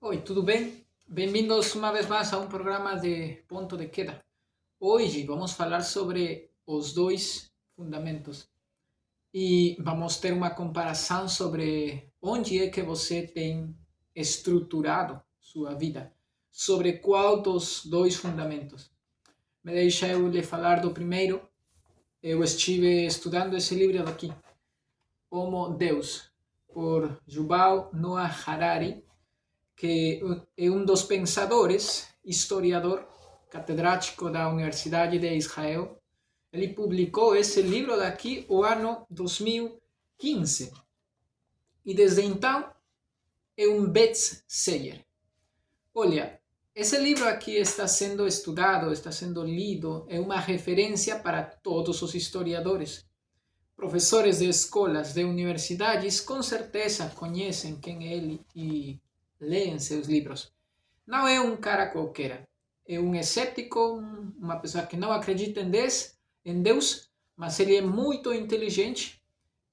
Oi, tudo bem? Bem-vindos uma vez mais a um programa de Ponto de Queda. Hoje vamos falar sobre os dois fundamentos e vamos ter uma comparação sobre onde é que você tem estruturado sua vida, sobre qual dos dois fundamentos. Me deixa eu lhe falar do primeiro. Eu estive estudando esse livro daqui, Homo Deus, por Yuval Noah Harari, que é um dos pensadores, historiador, catedrático da Universidade de Israel. Ele publicou esse livro daqui o ano 2015 e desde então é um best-seller. Olha, esse livro aqui está sendo estudado, está sendo lido, é uma referência para todos os historiadores. Professores de escolas, de universidades, com certeza conhecem quem é ele e leem seus livros. Não é um cara qualquer. É um escéptico, uma pessoa que não acredita em Deus, mas ele é muito inteligente.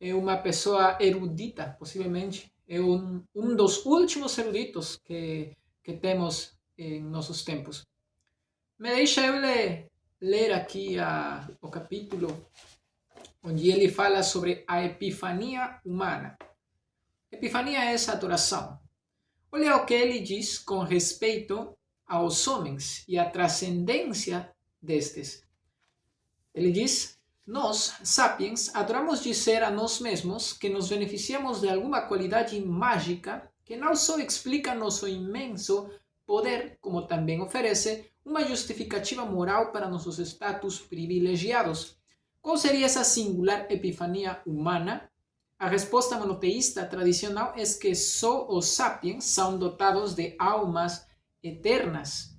É uma pessoa erudita, possivelmente. É um dos últimos eruditos que temos em nossos tempos. Me deixa eu ler aqui o capítulo onde ele fala sobre a epifania humana. Epifania é essa adoração. Olha o que ele diz com respeito aos homens e à transcendência destes. Ele diz: nós, sapiens, adoramos dizer a nós mesmos que nos beneficiamos de alguma qualidade mágica que não só explica nosso imenso poder, como também oferece uma justificativa moral para nossos status privilegiados. Qual seria essa singular epifania humana? A resposta monoteísta tradicional é que só os sapiens são dotados de almas eternas.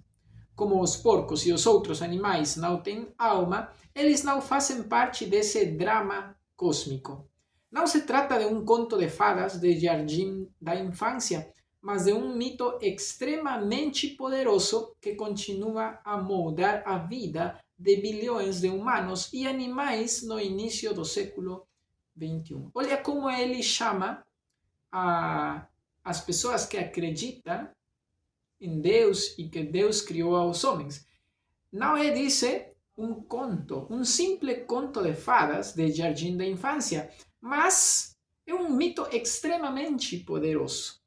Como os porcos e os outros animais não têm alma, eles não fazem parte desse drama cósmico. Não se trata de um conto de fadas de jardim da infância, mas de um mito extremamente poderoso que continua a moldar a vida de bilhões de humanos e animais no início do século XXI. Olha como ele chama as pessoas que acreditam em Deus e que Deus criou aos homens. Não é, dizer um conto, um simples conto de fadas de jardim da infância, mas é um mito extremamente poderoso.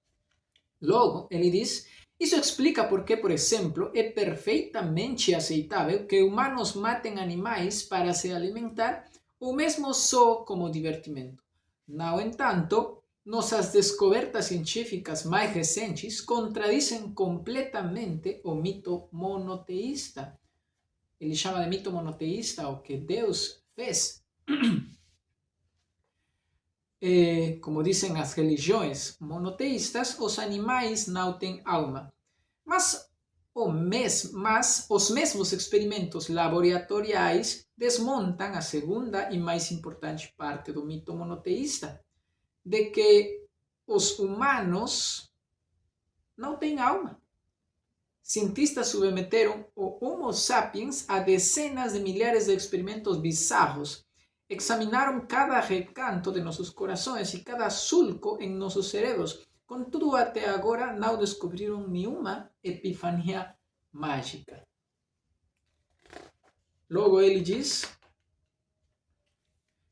Logo, ele diz, isso explica por que, por exemplo, é perfeitamente aceitável que humanos matem animais para se alimentar ou mesmo só como divertimento. No entanto, nossas descobertas científicas mais recentes contradizem completamente o mito monoteísta. Ele chama de mito monoteísta o que Deus fez. Como dizem as religiões monoteístas, os animais não têm alma. Mas os mesmos experimentos laboratoriais desmontam a segunda e mais importante parte do mito monoteísta, de que os humanos não têm alma. Cientistas submeteram o Homo sapiens a dezenas de milhares de experimentos bizarros. Examinaram cada recanto de nossos corações e cada sulco em nossos cérebros. Contudo, até agora não descobriram nenhuma epifania mágica. Logo ele diz: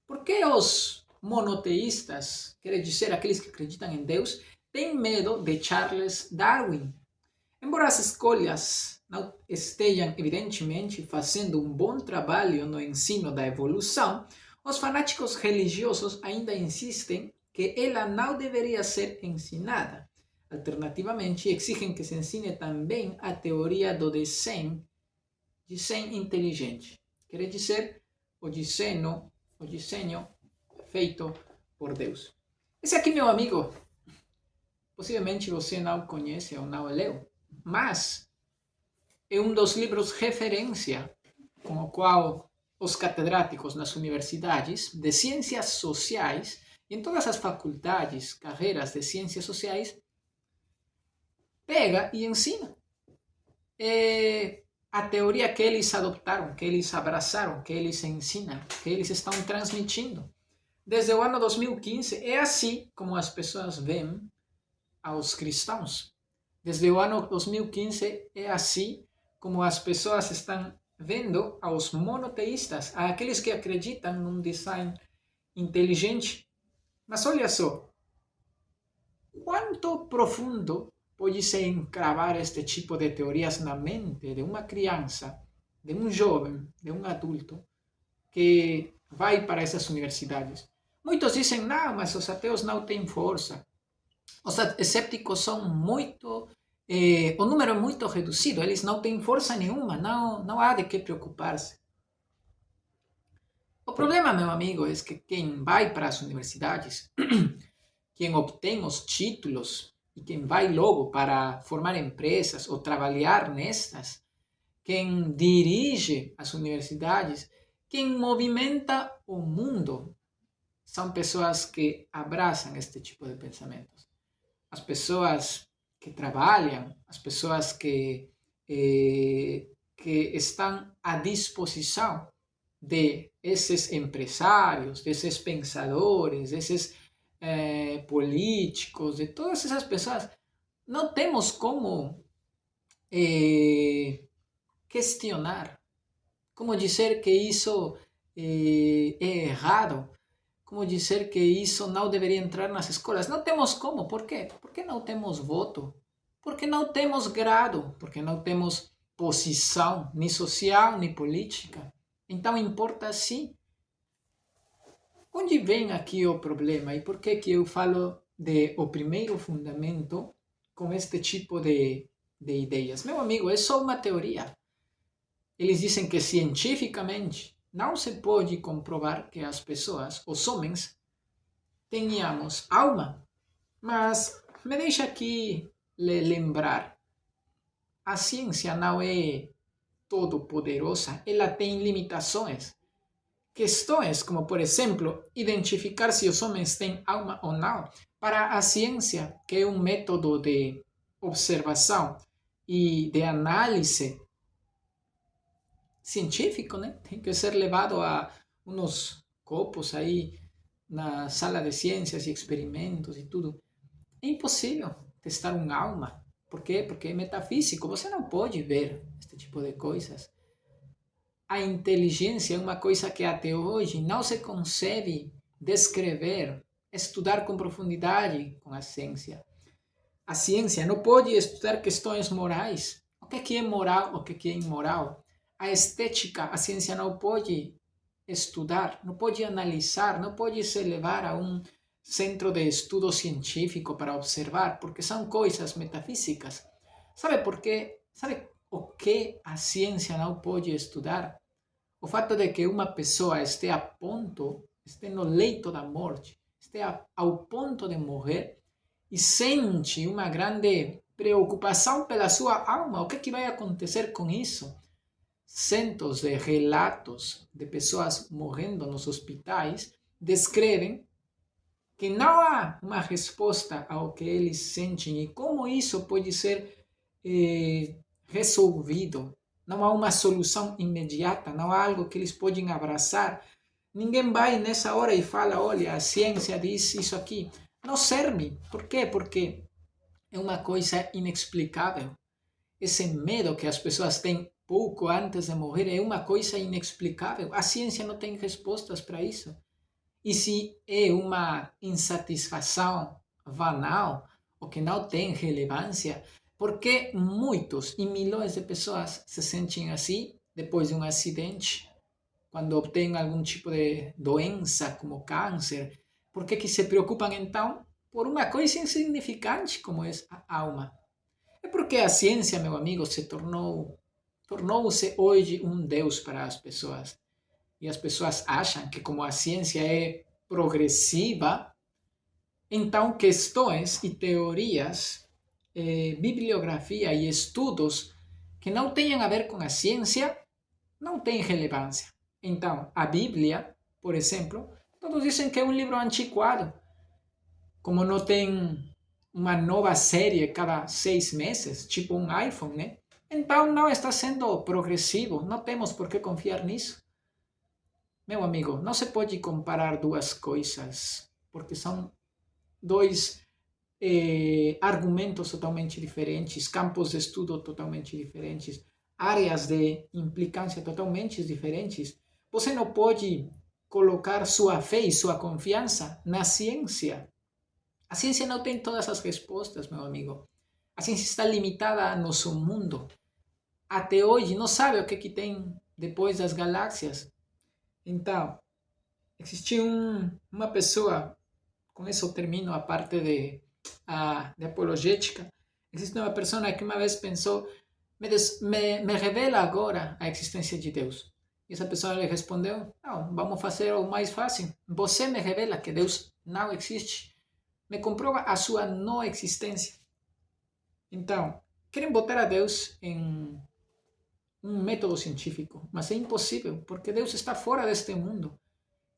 por que os monoteístas, quer dizer aqueles que acreditam em Deus, têm medo de Charles Darwin? Embora as escolas não estejam, evidentemente, fazendo um bom trabalho no ensino da evolução, os fanáticos religiosos ainda insistem que ela não deveria ser ensinada. Alternativamente, exigem que se ensine também a teoria do desenho inteligente, quer dizer, o desenho feito por Deus. Esse aqui, meu amigo, possivelmente você não conhece ou não leu, mas é um dos livros referência com o qual os catedráticos nas universidades de ciências sociais e em todas as faculdades, carreiras de ciências sociais, pega e ensina. A teoria que eles adoptaram, que eles abraçaram, que eles ensinam, que eles estão transmitindo. Desde o ano 2015, é assim como as pessoas veem aos cristãos. Desde o ano 2015 é assim como as pessoas estão vendo aos monoteístas, àqueles que acreditam num design inteligente. Mas olha só, quanto profundo pode se encravar este tipo de teorias na mente de uma criança, de um jovem, de um adulto que vai para essas universidades? Muitos dizem, não, mas os ateus não têm força. Os escépticos são muito. O número é muito reduzido, eles não têm força nenhuma, não há de que preocupar-se. O problema, meu amigo, é que quem vai para as universidades, quem obtém os títulos e quem vai logo para formar empresas ou trabalhar nestas, quem dirige as universidades, quem movimenta o mundo, são pessoas que abraçam este tipo de pensamentos. As pessoas que trabalham, as pessoas que estão à disposição de esses empresários, desses pensadores, desses políticos, de todas essas pessoas, não temos como questionar, como dizer que isso é errado, como dizer que isso não deveria entrar nas escolas. Não temos como. Por quê? Porque não temos voto. Porque não temos grado. Porque não temos posição, nem social, nem política. Então importa sim. Onde vem aqui o problema? E por que eu falo de o primeiro fundamento com este tipo de ideias? Meu amigo, é só uma teoria. Eles dizem que cientificamente não se pode comprovar que as pessoas, os homens, tenhamos alma. Mas me deixa aqui lembrar: a ciência não é todo poderosa, ela tem limitações. Questões como, por exemplo, identificar se os homens têm alma ou não, para a ciência, que é um método de observação e de análise científico, né? Tem que ser levado a uns copos aí na sala de ciências e experimentos e tudo. É impossível testar um alma. Por quê? Porque é metafísico. Você não pode ver este tipo de coisas. A inteligência é uma coisa que até hoje não se consegue descrever, estudar com profundidade com a ciência. A ciência não pode estudar questões morais. O que é moral, o que é imoral? A estética, a ciência não pode estudar, não pode analisar, não pode se levar a um centro de estudo científico para observar, porque são coisas metafísicas. Sabe por quê? Sabe o que a ciência não pode estudar? O fato de que uma pessoa esteja a ponto, esteja no leito da morte, esteja ao ponto de morrer e sente uma grande preocupação pela sua alma. O que vai acontecer com isso? Centos de relatos de pessoas morrendo nos hospitais descrevem que não há uma resposta ao que eles sentem e como isso pode ser resolvido. Não há uma solução imediata, não há algo que eles podem abraçar. Ninguém vai nessa hora e fala, olha, a ciência diz isso aqui. Não serve. Por quê? Porque é uma coisa inexplicável. Esse medo que as pessoas têm pouco antes de morrer é uma coisa inexplicável. A ciência não tem respostas para isso. E se é uma insatisfação banal, ou que não tem relevância, porque muitos e milhões de pessoas se sentem assim depois de um acidente, quando obtêm algum tipo de doença, como câncer? Por que se preocupam então por uma coisa insignificante como é a alma? É porque a ciência, meu amigo, tornou-se hoje um Deus para as pessoas. E as pessoas acham que como a ciência é progressiva, então questões e teorias, bibliografia e estudos que não tenham a ver com a ciência não têm relevância. Então, a Bíblia, por exemplo, todos dizem que é um livro antiquado. Como não tem uma nova série cada 6 meses, tipo um iPhone, né? Então não está sendo progressivo, não temos por que confiar nisso. Meu amigo, não se pode comparar duas coisas, porque são dois argumentos totalmente diferentes, campos de estudo totalmente diferentes, áreas de implicância totalmente diferentes. Você não pode colocar sua fé e sua confiança na ciência. A ciência não tem todas as respostas, meu amigo. A ciência está limitada a nosso mundo. Até hoje não sabe o que tem depois das galáxias. Então, existiu uma pessoa, com isso eu termino a parte de apologética. Existe uma pessoa que uma vez pensou, me revela agora a existência de Deus. E essa pessoa lhe respondeu, não, vamos fazer o mais fácil. Você me revela que Deus não existe. Me comprova a sua não existência. Então, querem botar a Deus em um método científico, mas é impossível, porque Deus está fora deste mundo.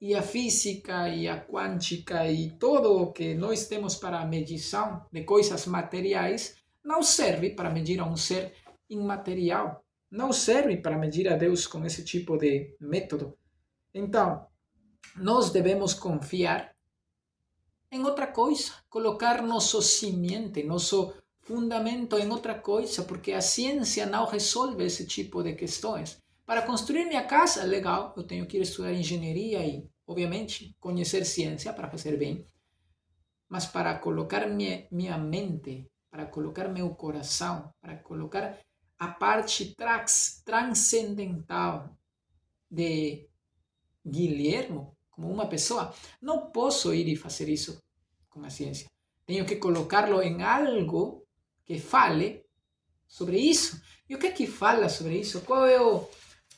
E a física e a quântica e todo o que nós temos para a medição de coisas materiais não serve para medir a um ser imaterial. Não serve para medir a Deus com esse tipo de método. Então, nós devemos confiar em outra coisa, colocar nosso simiente, nosso fundamento em outra coisa, porque a ciência não resolve esse tipo de questões. Para construir minha casa, legal, eu tenho que ir estudar engenharia e, obviamente, conhecer ciência para fazer bem. Mas para colocar minha mente, para colocar meu coração, para colocar a parte transcendental de Guilhermo como uma pessoa, não posso ir e fazer isso com a ciência. Tenho que colocá-lo em algo que fale sobre isso. E o que é que fala sobre isso? Qual é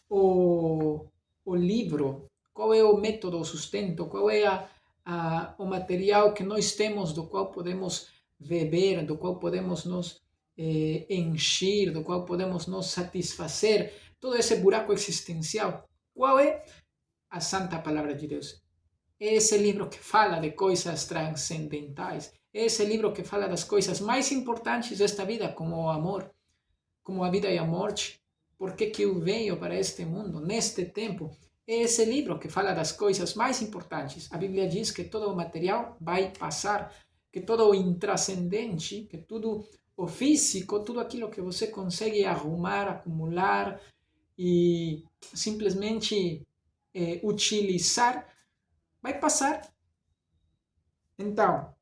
o livro? Qual é o método, o sustento? Qual é o material que nós temos do qual podemos beber, do qual podemos nos encher, do qual podemos nos satisfazer? Todo esse buraco existencial. Qual é a santa palavra de Deus? É esse livro que fala de coisas transcendentais. É esse livro que fala das coisas mais importantes desta vida, como o amor, como a vida e a morte. Por que eu venho para este mundo, neste tempo? É esse livro que fala das coisas mais importantes. A Bíblia diz que todo o material vai passar, que todo o intrascendente, que tudo o físico, tudo aquilo que você consegue arrumar, acumular e simplesmente utilizar, vai passar. Então,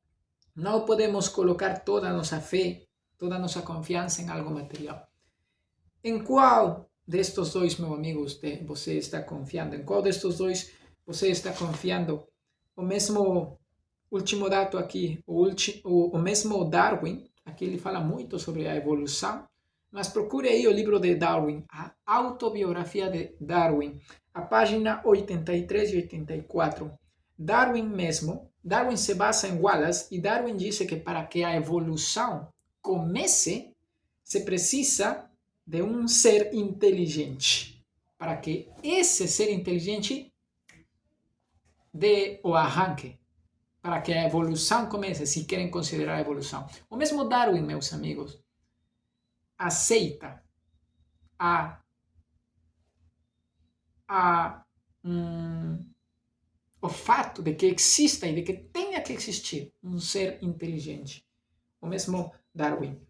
não podemos colocar toda a nossa fé, toda a nossa confiança em algo material. Em qual destes dois, meu amigo, você está confiando? Em qual destes dois você está confiando? O mesmo último dado aqui, o mesmo Darwin, aqui ele fala muito sobre a evolução, mas procure aí o livro de Darwin, a autobiografia de Darwin, a página 83 e 84. Darwin se basa em Wallace e Darwin disse que para que a evolução comece, se precisa de um ser inteligente. Para que esse ser inteligente dê o arranque, para que a evolução comece, se querem considerar a evolução. O mesmo Darwin, meus amigos, aceita o fato de que exista e de que tenha que existir um ser inteligente. O mesmo Darwin.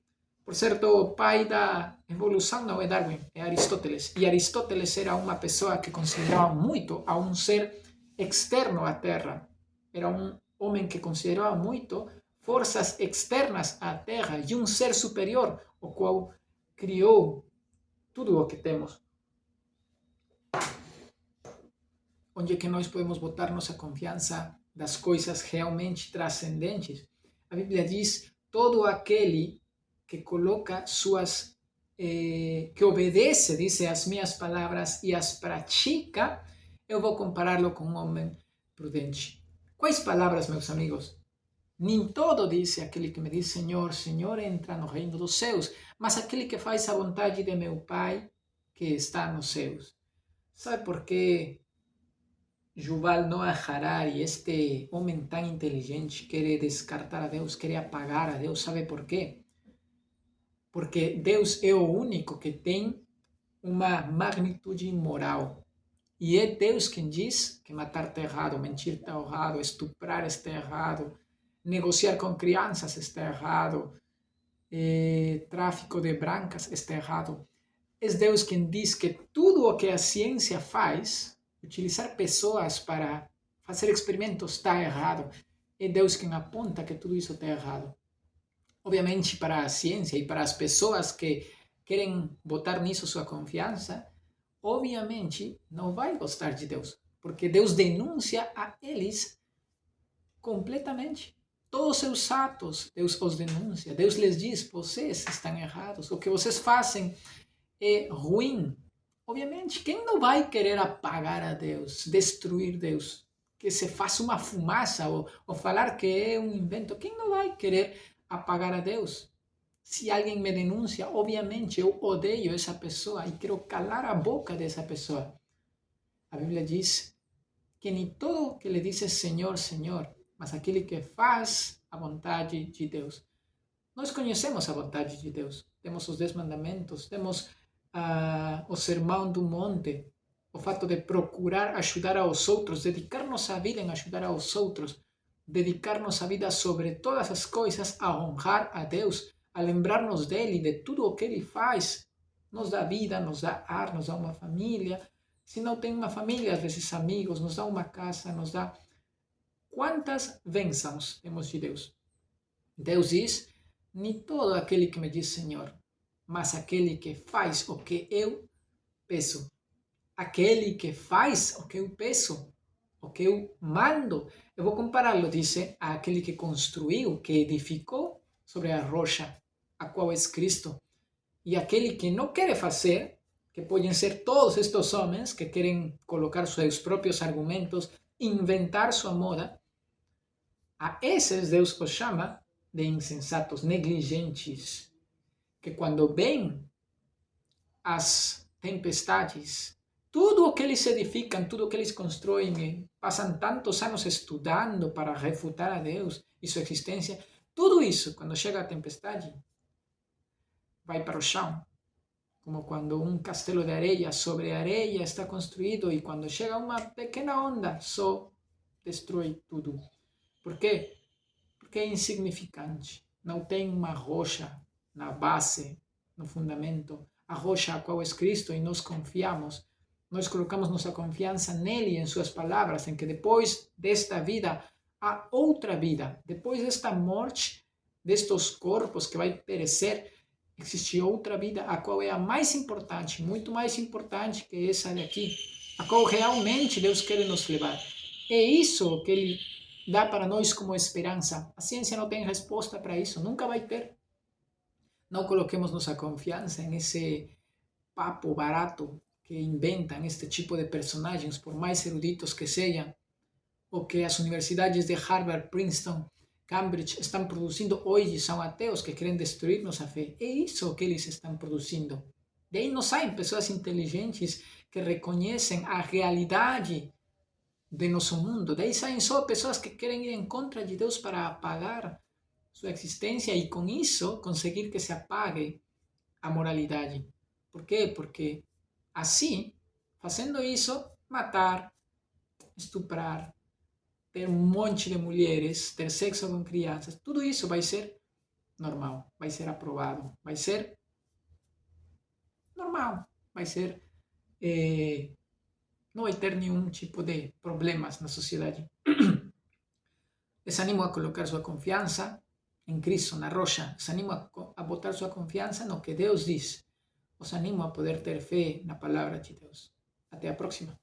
Por certo, o pai da evolução não é Darwin, é Aristóteles. E Aristóteles era uma pessoa que considerava muito a um ser externo à Terra. Era um homem que considerava muito forças externas à Terra e um ser superior, o qual criou tudo o que temos. Onde é que nós podemos botar nossa confiança das coisas realmente transcendentes? A Bíblia diz, todo aquele que coloca que obedece, diz, as minhas palavras e as pratica, eu vou compará-lo com um homem prudente. Quais palavras, meus amigos? Nem todo diz aquele que me diz Senhor, Senhor, entra no reino dos céus, mas aquele que faz a vontade de meu Pai que está nos céus. Sabe por quê? Yuval Noah Harari, este homem tão inteligente, quer descartar a Deus, quer apagar a Deus. Sabe por quê? Porque Deus é o único que tem uma magnitude moral. E é Deus quem diz que matar está errado, mentir está errado, estuprar está errado, negociar com crianças está errado, tráfico de brancas está errado. É Deus quem diz que tudo o que a ciência faz, utilizar pessoas para fazer experimentos, está errado. É Deus quem aponta que tudo isso está errado. Obviamente, para a ciência e para as pessoas que querem botar nisso sua confiança, obviamente não vai gostar de Deus, porque Deus denuncia a eles completamente. Todos os seus atos, Deus os denuncia. Deus lhes diz: vocês estão errados, o que vocês fazem é ruim. Obviamente, quem não vai querer apagar a Deus, destruir Deus? Que se faça uma fumaça ou falar que é um invento. Quem não vai querer apagar a Deus? Se alguém me denuncia, obviamente eu odeio essa pessoa e quero calar a boca dessa pessoa. A Bíblia diz que nem todo que lhe diz Senhor, Senhor, mas aquele que faz a vontade de Deus. Nós conhecemos a vontade de Deus. Temos os 10 mandamentos, temos o sermão do monte, o fato de procurar ajudar aos outros, dedicar nossa vida em ajudar aos outros, dedicar nossa vida sobre todas as coisas a honrar a Deus, a lembrar-nos dele, de tudo o que ele faz. Nos dá vida, nos dá ar, nos dá uma família. Se não tem uma família, às vezes amigos, nos dá uma casa, nos dá... Quantas bênçãos temos de Deus? Deus diz: nem todo aquele que me diz Senhor, mas aquele que faz o que eu peço. Aquele que faz o que eu peço, o que eu mando. Eu vou compará-lo, diz, àquele que construiu, que edificou sobre a rocha, a qual é Cristo. E aquele que não quer fazer, que podem ser todos estes homens que querem colocar seus próprios argumentos, inventar sua moda, a esses Deus os chama de insensatos, negligentes, que quando vêm as tempestades, tudo o que eles edificam, tudo o que eles constroem, passam tantos anos estudando para refutar a Deus e sua existência, tudo isso, quando chega a tempestade, vai para o chão. Como quando um castelo de areia sobre areia está construído e quando chega uma pequena onda, só destrói tudo. Por quê? Porque é insignificante. Não tem uma rocha na base, no fundamento. A rocha a qual é Cristo e nós confiamos. Nós colocamos nossa confiança nele e em suas palavras, em que depois desta vida há outra vida. Depois desta morte, destes corpos que vai perecer, existe outra vida, a qual é a mais importante, muito mais importante que essa daqui, a qual realmente Deus quer nos levar. É isso que ele dá para nós como esperança. A ciência não tem resposta para isso, nunca vai ter. Não coloquemos nossa confiança nesse papo barato que inventam este tipo de personagens, por mais eruditos que sejam, ou que as universidades de Harvard, Princeton, Cambridge estão produzindo hoje. São ateus que querem destruir nossa fé. É isso que eles estão produzindo. Daí não saem pessoas inteligentes que reconhecem a realidade de nosso mundo. Daí saem só pessoas que querem ir em contra de Deus para apagar sua existência e com isso conseguir que se apague a moralidade. Por quê? Porque assim, fazendo isso, matar, estuprar, ter um monte de mulheres, ter sexo com crianças, tudo isso vai ser normal, vai ser aprovado, vai ser normal, vai ser... não vai ter nenhum tipo de problemas na sociedade. Les animo a colocar sua confiança em Cristo, na rocha. Les animo a botar sua confiança no que Deus diz. Os animo a poder ter fé na palavra de Deus. Até a próxima.